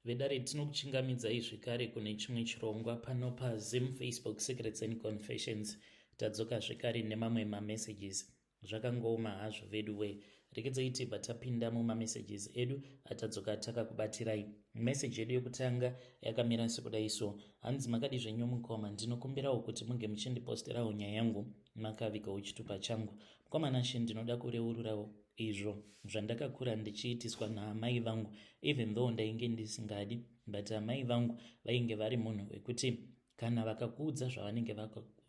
vedare tinokuchingamidzai zvekare kune chimwe chirongwa pano pazim Facebook Secrets and Confessions. Tadzoka zvekare nemamwe mamessages zvakangooma hazvo vedu we rekedzai tibva tapinda mumamessages edu atadzoka takakubatirai. Message yedu yokutanga yakamira sekudai so: hanzi makadi zvenyu mukoma, ndinokumbirawo kuti munge muchindiposterawo nyaya yangu makavigawo chitupa changu. Mukoma She, ndinoda kureururawo izvo zvandakakura ndichiitiswa naamai vangu, even though ndainge ndisingadi, but amai vangu vainge vari munhu wekuti kana vakakuudza zvavanenge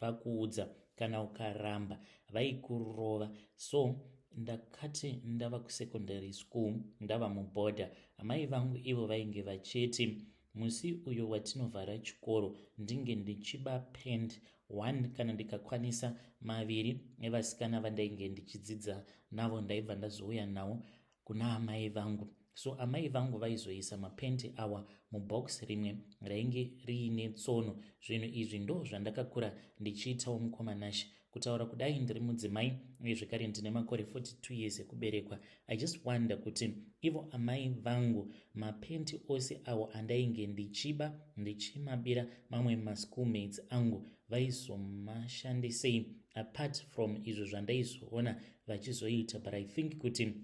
vakuudza, kana ukaramba vaikurova. So ndakati ndava kusekondary school, ndava mubhodha, amai vangu ivo vainge vachiti musi uyo watinovhara chikoro ndinge ndichiba pend 1 kana ndikakwanisa 2 evasikana vandainge ndichidzidza navo ndaibva ndazouya nawo kuna amai vangu. So amai vangu vaizoisa mapendi awa mubox rimwe rainge riine tsono. Zvinhu izvi ndo zvandakakura ndichiitawo mukoma She. Kutaura kudai ndiri mudzimai uye zvekare ndine makore 42 years ekuberekwa, I just wonder kuti ivo amai vangu mapendi ose awo andainge ndichiba ndichimabira mamwe maschoolmates angu vaizomashandisei apart from izvo zvandaizoona vachizoita. But I think kuti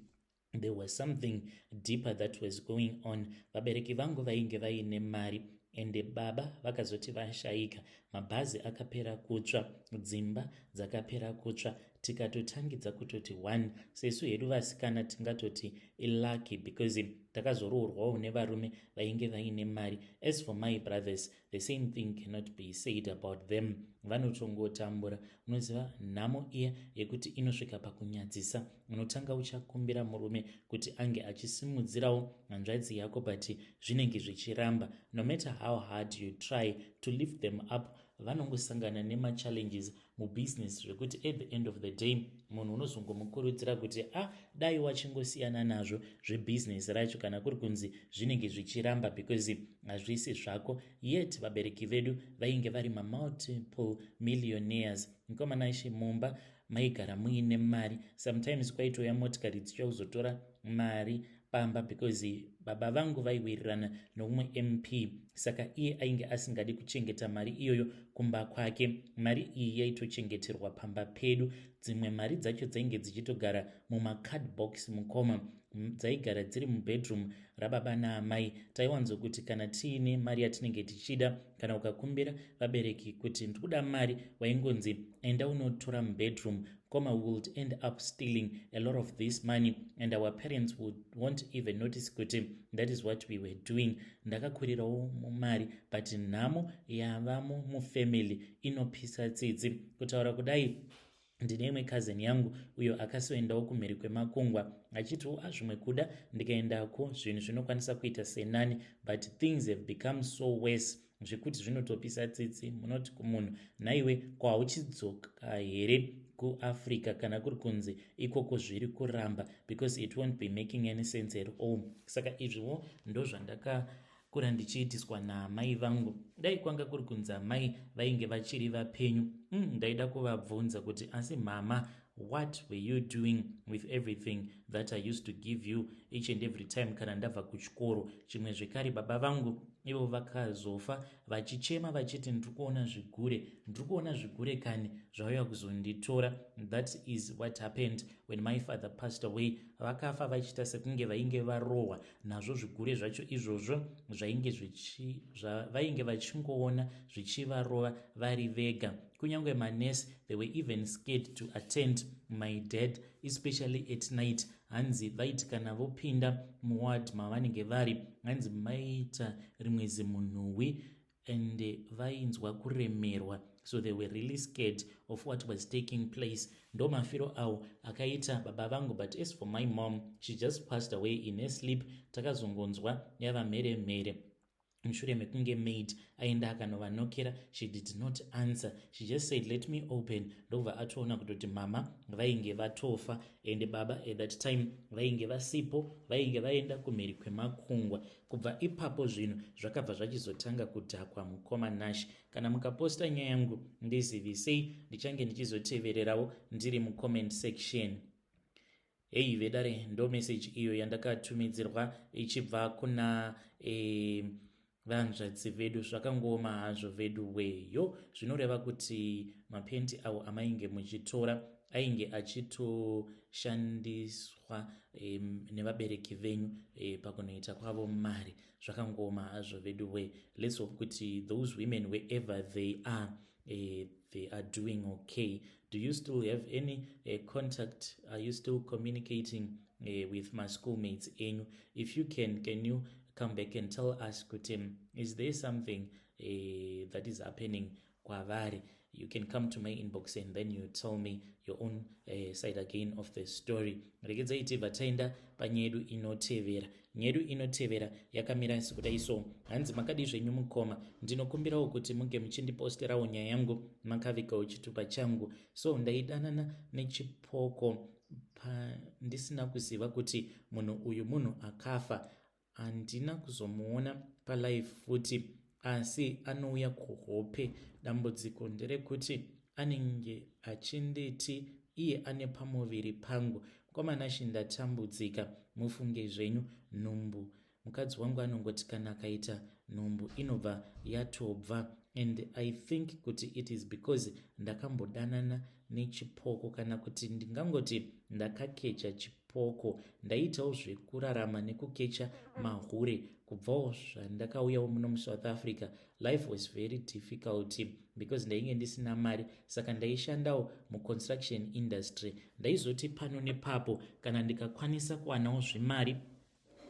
there was something deeper that was going on. Vabereki vangu vainge vaine mari ende baba vakazoti vashaika, mabhazi akapera kutsva, dzimba dzakapera kutsva, tikatotangidza kutoti 1 sesu hedu vasikana tingatoti lucky because takazoroorwawo nevarume vainge vaine mari. As for my brothers, the same thing cannot be said about them. Vanotongotambura. Unoziva nhamo iya yekuti inosvika pakunyadzisa. Unotanga uchakumbira murume kuti ange achisimudzirawo hanzvadzi yako, but zvinenge zvichiramba. No matter how hard you try to lift them up, vanongosangana nemachallenges mubusiness zvekuti at the end of the day munhu unozongomukurudzira kuti dai wachingosiyana nazvo zvebusiness racho, kana kuri kunzi zvinenge zvichiramba because hazvisi zvako. Yet vabereki vedu vainge vari multiple millionaires. Mukoma She, mumba maigara muine mari. Sometimes kwaitouya motikari dzichauzotora mari pamba because baba vangu vaiwirirana noumwe MP, saka iye ainge asingadi kuchengeta mari iyoyo kumba kwake. Mari iyi yaitochengeterwa pamba pedu. Dzimwe mari dzacho dzainge dzichitogara mumacardbox mukoma, dzaigara dziri mubedroom rababa naamai. Taiwanzokuti kana tiine mari yatinenge tichida, kana ukakumbira vabereki kuti ndikuda mari, waingonzi enda unotora mubedroom. Koma would end up stealing a lot of this money and our parents won't even notice kuti that is what we were doing. Ndakakurirawo mumari, but nhamo yavamo mufamily inopisa tsitsi. Kutaura kudai, ndine imwe cousin yangu uyo akasoendawo kumhiri kwemakungwa achiti zvimwe kuda ndikaendako zvinhu zvinokwanisa kuita senani, but things have become so worse zvekuti zvinotopisa tsitsi. Munoti kumunhu naiwe kwauchidzoka here kuAfrica kana kuri kunzi ikoko zviri kuramba, because it won't be making any sense at all. Saka izviwo ndo zvandakakura ndichiitiswa naamai vangu. Dai kwanga kuri kunzi amai vainge vachiri vapenyu, ndaida kuvabvunza kuti asi mama, what were you doing with everything that I used to give you each and every time kana ndabva kuchikoro? Chimwe zvekare baba vangu ivo vakazofa vachichema vachiti ndikuona zvigure kani zvauya kuzonditora. That is what happened when my father passed away. Vakafa vachiita sekunge vainge varohwa nazvo zvigure zvacho izvozvo vainge vachingoona zvichivarova vari vega. Kunyange manesi, they were even scared to attend my dad, especially at night. Hanzi vaiti kana vopinda muward mavanenge vari, hanzi maita rimwe zimunhuwi and vainzwa kuremerwa. So they were really scared of what was taking place. Ndo mafiro awo akaita baba vangu. But as for my mom, she just passed away in her sleep. Takazongonzwa yava mhere. Mushure mekunge maid aenda akanovanokera, she did not answer. She just said let me open. Ndobva atoona kutoti mama vainge vatofa ende baba at that time vainge vasipo, vainge vaenda kumhiri kwemakungwa. Kubva ipapo zvinhu zvakabva zvachizotanga kudhakwa mukoma She. Kana mukaposta nyaya yangu ndizivisei, ndichange ndichizotevererawo ndiri mucomment section. Hei vedare, ndo message iyo yandakatumidzirwa ichibva kuna vanzvadzi vedu. Zvakangoma hazvo vedu weyo, zvinoreva kuti mapendi avo amainge muchitora ainge achitoshandiswa nevabereki venyu pakunoita kwavo mari. Zvakangoma hazvo vedu we. Let's hope kuti those women wherever they are doing okay. Do you still have any contact? Are you still communicating with my schoolmates? If you can you come back and tell us, is there something that is happening kwavari? You can come to my inbox and then you tell me your own side again of the story. Regedzai vataenda panyedu inotevera. Nyedu inotevera yakamira sekudai so. Hanzi makadi zvenyu mukoma. Ndinokumbirawo kuti munge muchindiposterawo nyaya yangu makavikawo chitupa changu. So ndaidanana nechipoko ndisina kuziva kuti munhu uyu munhu akafa. Handina kuzomuona palive futi, asi anouya kuhope. Dambudziko nderekuti anenge achinditi iye ane pamuviri pangu. Kwamanashi ndatambudzika. Mufunge zvenyu, nhumbu. Mukadzi wangu anongoti kana akaita nhumbu inobva yatobva. And I think kuti it is because ndakambodanana nechipoko, kana kuti ndingangoti ndakakecha chipoko. Ndaitawo zvekurarama nekukecha mahure kubvawo zvandakauyawo muno muSouth Africa. Life was very difficult because ndainge ndisina mari, saka ndaishandawo muconstruction industry. Ndaizoti pano nepapo kana ndikakwanisa kuwanawo zvimari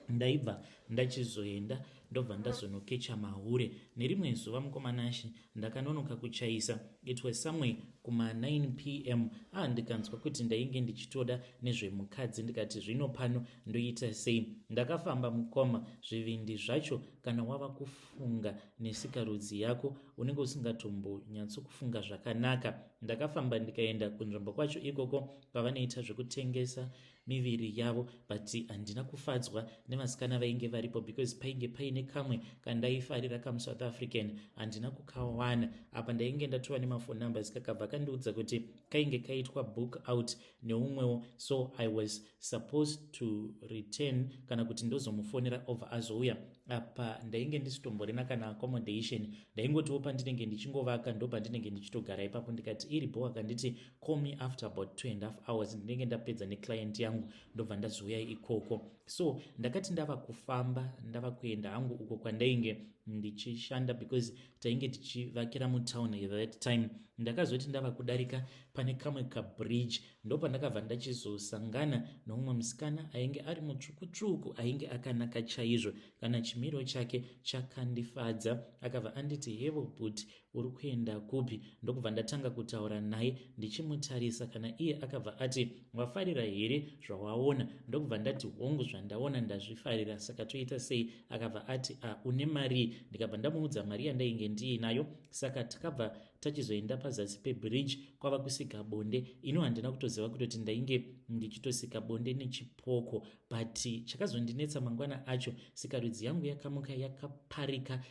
ndaibva ndachizoenda ndobva ndazonokecha mahure. Nerimwe zuva mukomanashi ndakanonoka kuchaisa. It was somewhere kuma 9 p.m. ndikanzwa kuti ndainge ndichitoda nezvemukadzi. Ndikati zvino pano ndoita sei? Ndakafamba mukoma. Zvivindi zvacho kana wava kufunga nesikarudzi yako unenge usingatombonyatsokufunga zvakanaka. Ndakafamba ndikaenda kunzvimbo kwacho ikoko kwavanoita zvekutengesa miviri yavo, but handina kufadzwa nevasikana vainge varipo because painge paine kamwe kandaifarira kamuSouth African handina kukawana. Apa ndainge ndatova nemafoni numbers kakabva kandiudza kuti kainge kaitwa book out neumwewo. So I was supposed to return kana kuti ndozomufonera over azouya. Apa ndainge ndisitomborina kana accommodation. Ndaingotiwo pandinenge ndichingovaka ndo pandinenge ndichitogara ipapo. Ndikati iripo akanditi call me after about 2.5 hours ndinenge ndapedza neclient yangu ndobva ndazouya ikoko. So ndakati ndava kufamba ndava kuenda hangu uko kwandainge ndichishanda because tainge tichivakira mutown at that time. Ndakazoti ndava kudarika pane kamwe kabridge ndopandakabva ndachizosangana nomumwe musikana ainge ari mutsvuku ainge akanaka chaizvo, kana chimiro chake chakandifadza. Akabva anditi hevo but uri kuenda kupi? Ndokubva ndatanga kutaura naye ndichimutarisa, kana iye akabva ati wafarira here zvawaona? Ndokubva ndati hongu, zvandaona ndazvifarira, saka toita sei? Akabva ati une mari? Ndikabva ndamuudza mari yandainge ndiinayo. Saka takabva tachizoenda pazasi pebridge kwava kusika bonde. Ino handina kutoziva kutoti ndainge ndichitosika bonde nechipoko, but chakazondinetsa mangwana acho sikarudzi yangu yakamuka yakaparika.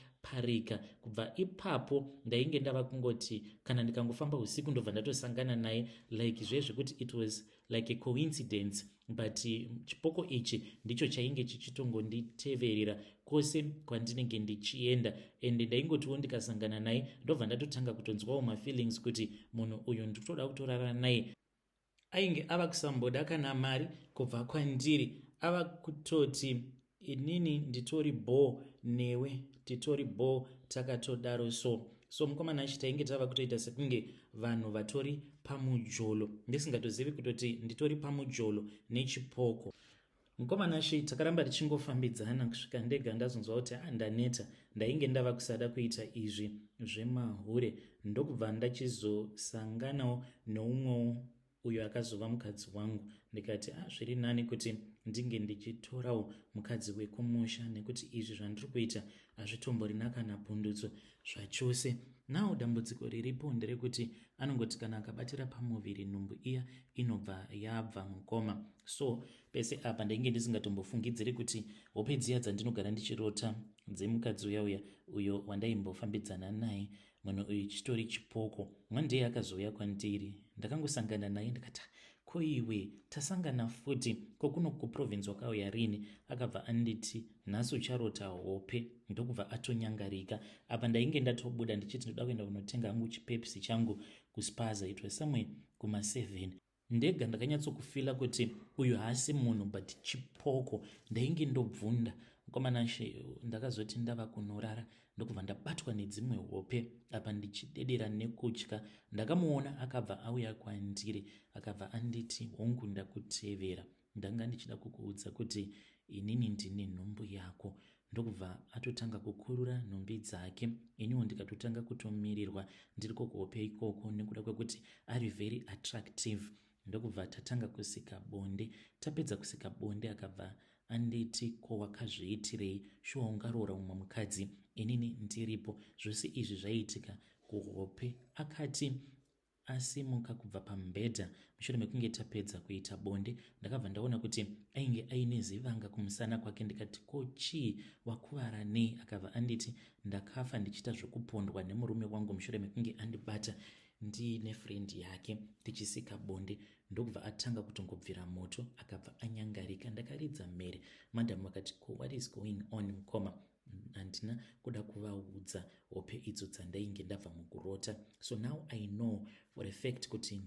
Kubva ipapo ndainge ndava kungoti kana ndikangofamba usiku ndobva ndatosangana naye like zvezvekuti it was like a coincidence, but chipoko ichi ndicho chainge chichitongonditeverera kwose kwandinenge ndichienda. And ndaingotiwo ndikasangana naye ndobva ndatotanga kutonzwawo mafeelings kuti munhu uyu nditoda kutorara naye. Ainge ava kusamboda kana mari kubva kwandiri, ava kutoti inini nditori bo newe titori bo, takatodaro so mukomana achi tainge tava kutoita sekunge vanhu vatori pamujolo, ndisingatozivi kutoti nditori pamujolo nechipoko. Mukomana achi takaramba tichingofambidzana kusvika ndega ndazonzwa kuti ndaneta, ndainge ndava kusada kuita izvi zvemahure. Ndokubva ndachizosanganawo noumwewo uyo akazova mukadzi wangu. Ndikati zviri nani kuti ndinge ndichitorawo mukadzi wekumusha, nekuti izvi zvandiri kuita hazvitomborina kana pundutso zvachose. Nawo dambudziko riripo nderekuti anongoti kana akabatira pamuviri nhumbu iya inobva yabva mukoma. So pese apa ndainge ndisingatombofungidziri kuti hope dziya dzandinogara ndichirota dzemukadzi uya uyo wandaimbofambidzana naye, munhu uyu chitori chipoko. One day akazouya kwandiri, ndakangosangana naye ndikati ko iwe tasangana futi kokuno kuprovince wakauya rini? Akabva anditi nhasi ucharota hope. Ndokubva atonyangarika. Apa ndainge ndatobuda ndichiti ndoda kuenda kunotenga hangu chipepsi changu kuspaza. It was somewhere kuma7. Ndega ndakanyatsokufila kuti uyu haasi munhu but chipoko. Ndainge ndobvunda mukomana ndakazoti ndava kunorara ndokubva ndabatwa nedzimwe hope. Apa ndichidedera nekutya ndakamuona akabva auya kwandiri akabva anditi, hongu ndakutevera, ndanga ndichida kukuudza kuti inini ndine nhumbu yako. Ndokubva atotanga kukurura nhumbi dzake. Iniwo ndikatotanga kutomirirwa ndiri kuhope ikoko nekuda kwekuti ari very attractive. Ndokubva tatanga kusika bonde. Tapedza kusika bonde akabva anditi, ko wakazviitirei? Shuwa ungaroora mumwe mukadzi, inini ndiripo. Zvose izvi zvaiitika kuhope. Akati asimuka kubva pamubhedha mushure mekunge tapedza kuita bonde. Ndakabva ndaona kuti ainge aine zivanga kumusana kwake. Ndikati, ko chii, wakuvara nei? Akabva anditi, ndakafa ndichiita zvokupondwa nemurume wangu mushure mekunge andibata ndiine friend yake tichisika bonde. Ndokubva atanga kutongobvira moto akabva anyangarika. Ndakaridza mhere. Madhamu akati, ko what is going on mukoma? Handina kuda kuvaudza hope idzo dzandainge ndabva mukurota. So now I know for a fact kuti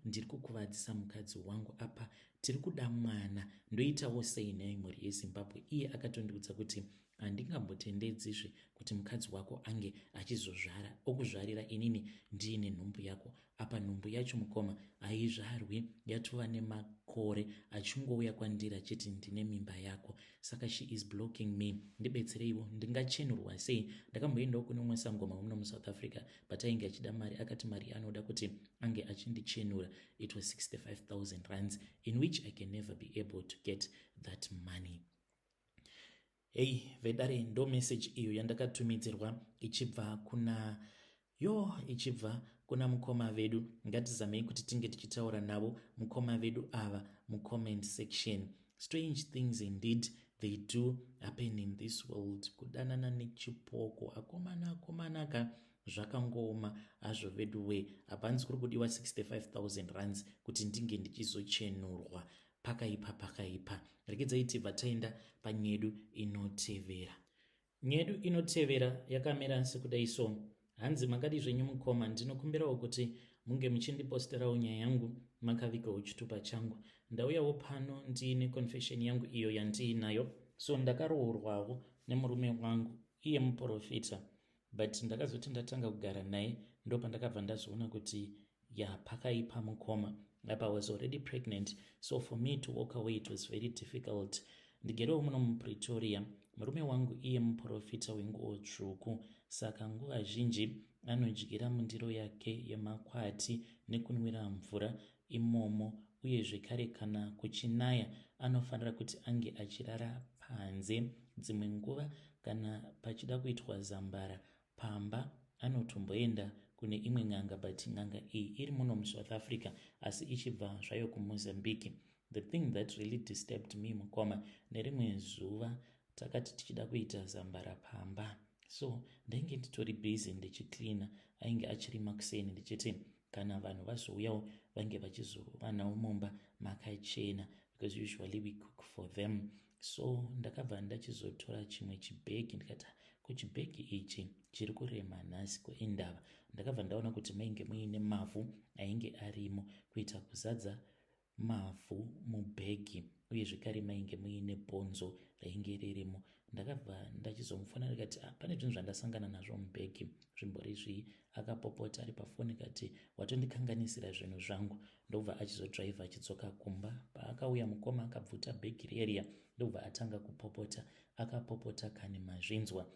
ndiri kukuvadzisa mukadzi wangu. Apa tiri kuda mwana. Ndoitawo sei naye mhuri yeZimbabwe? Iye akatondiudza kuti handingambotendedzizve kuti mukadzi wako ange achizozvara. Okuzvarira inini ndiine nhumbu yako. Apa nhumbu yacho mukoma haizvarwi, yatova nemakore, achingouya kwandiri achiti ndine mimba yako. Saka she is blocking me. Ndibetsereiwo, ndingachenurwa sei? Ndakamboendawo kune umwe sangoma muno muSouth Africa but ainge achida mari. Akati mari anoda kuti ange achindichenura it was 65,000 rands, in which I can never be able to get that money. Hey, vedare ndo message iyo yandakatumidzirwa ichibva kuna mukoma vedu. Ngatizamei kuti tinge tichitaura navo mukoma vedu ava mucomment section. Strange things indeed they do happen in this world. Kudanana nechipoko, akomanaka zvakangooma hazvo vedu we. Hapanzi kuri kudiwa 65,000 rands kuti ndinge ndichizochenurwa. Pakaipa. Rekedzai tibva taenda panyedu inotevera. Nyedu inotevera yakamera sekudai so. Hanzi makadi zvenyu mukoma, ndinokumbirawo kuti munge muchindiposterawo nyaya yangu makavikawo chitupa changu. Ndauyawo pano ndiine confession yangu iyo yandiinayo. So ndakaroorwawo nemurume wangu, iye muprofita, but ndakazoti ndatanga kugara naye ndopa ndakabva ndazoona kuti pakaipa mukoma. I was already pregnant, so for me to walk away it was very difficult. Ndigerewo muno muPretoria, murume wangu iye muprofita wenguo tsvuku, saka nguva zhinji anodyira mundiro yake yemakwati nekunwira mvura imomo, uye zvekare kana kuchinaya anofanira kuti ange achirara panze. Dzimwe nguva kana pachida kuitwa zambara pamba anotomboenda kune imwe n'anga, but n'anga iyi iri muno muSouth Africa asi ichibva zvayo kuMozambique. The thing that really disturbed me mukoma, nerimwe zuva takati tichida kuita zambara pamba, so ndainge nditori busy ndichicleana, ainge achiri makuseni ndichiti kana vanhu vazouyawo vange vachizovanawo mumba makachena, because usually we cook for them. So ndakabva ndachizotora chimwe chibhegi ndikati kuchibhegi ichi chiri kurema nhasi kuendava. Ndakabva ndaona kuti mainge muine mavhu ainge arimo kuita kuzadza mavhu mubhegi, uye zvekare mainge muine bhonzo rainge ririmo. Ndakabva ndachizomufona ndikati pane zvinhu zvandasangana nazvo mubhegi, zvimborizvi. Akapopota ari pafoni kati watondikanganisira zvinhu zvangu. Ndobva achizodhraivha achidzoka kumba. Paakauya mukoma akabvuta bhegi reriya, ndobva atanga kupopota. Akapopota kane mazvinzwa.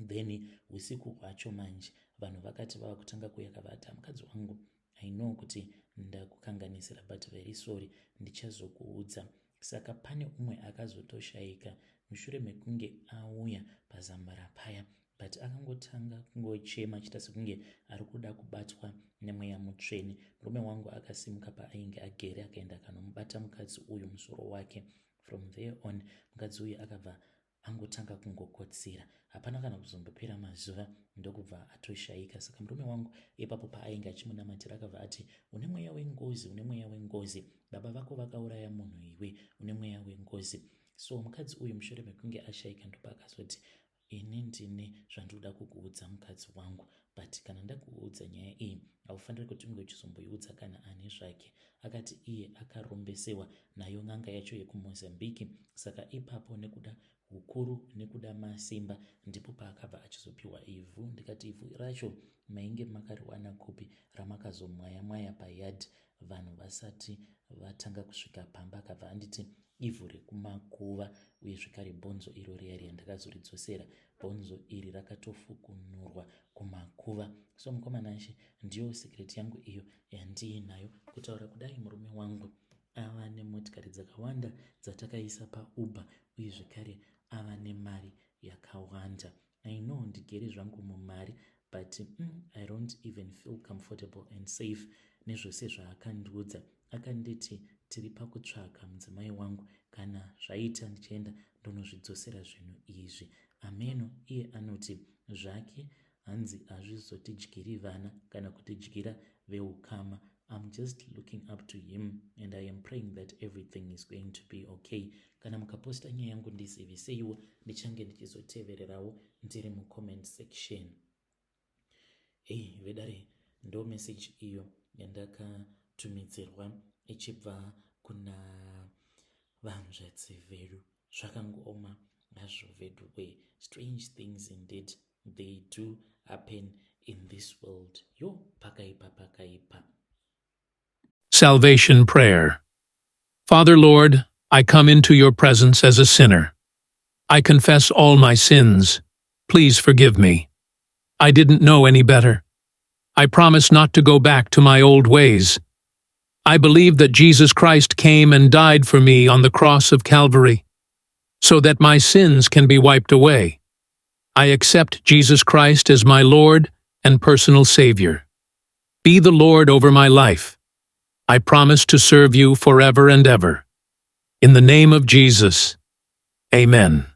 Then usiku hwacho manje vanhu vakati vava kutanga kuuya kavati, mukadzi wangu, I know kuti ndakukanganisira but very sorry, ndichazokuudza. Saka pane umwe akazotoshaika mushure mekunge auya pazambara paya, but akangotanga kungochema achita sekunge ari kuda kubatwa nemweya mutsvene. Murume wangu akasimuka paainge agere akaenda akanomubata mukadzi uyu musoro wake. From there on mukadzi uyu akabva angotanga kungokotsira. Hapana kana kuzombopera mazuva ndokubva atoshayika. Saka murume wangu ipapo paainge achimunamatira akabva ati, une mweya wengozi, une mweya wengozi, baba vako vakauraya munhu iwe, une mweya wengozi. So mukadzi uyu mushure mekunge ashayika ndopaakazoti, ini ndine zvandoda kukuudza mukadzi wangu, but kana ndakuudza nyaya iyi haufaniri kuti unge uchizomboiudza kana ani zvake. Akati iye akarombesewa nayo n'anga yacho yekumozambiki. Saka ipapo nekuda hukuru nekuda masimba ndipo paakabva achizopiwa ivhu. Ndikati ivhu racho mainge makariwana kupi ramakazomwaya mwaya payadhi vanhu vasati vatanga kusvika pamba? Akabva anditi ivhu rekumakuva, uye zvekare bhonzo iro riya ndakazoridzosera. Bhonzo iri rakatofukunurwa kumakuva. So mukomana ashe, ndiyo sekireti yangu iyo yandiinayo, kutaura kudai murume wangu ava nemotikari dzakawanda dzatakaisa pauber, uye zvekare ava nemari yakawanda. I know ndigere zvangu mumari, but I don't even feel comfortable and safe nezvose zvaakandiudza. Akanditi tiri pakutsvaka mudzimai wangu, kana zvaita ndichienda ndonozvidzosera zvinhu izvi. Ameno iye anoti zvake hanzi hazvizotidyiri vana kana kutidyira veukama. I'm just looking up to him and I am praying that everything is going to be okay. Kana mukaposta nyaya yangu ndizivise ndichange ndichizotevererawo ndiri mucomment section. Vedare, ndo message iyo yandakatumidzirwa ichibva kuna vanzvadzi vedu. Zvakangooma hazvo vedu we. Strange things indeed they do happen in this world. Pakaipa. Salvation Prayer. Father Lord, I come into your presence as a sinner. I confess all my sins. Please forgive me. I didn't know any better. I promise not to go back to my old ways. I believe that Jesus Christ came and died for me on the cross of Calvary, so that my sins can be wiped away. I accept Jesus Christ as my Lord and personal Savior. Be the Lord over my life. I promise to serve you forever and ever. In the name of Jesus, Amen.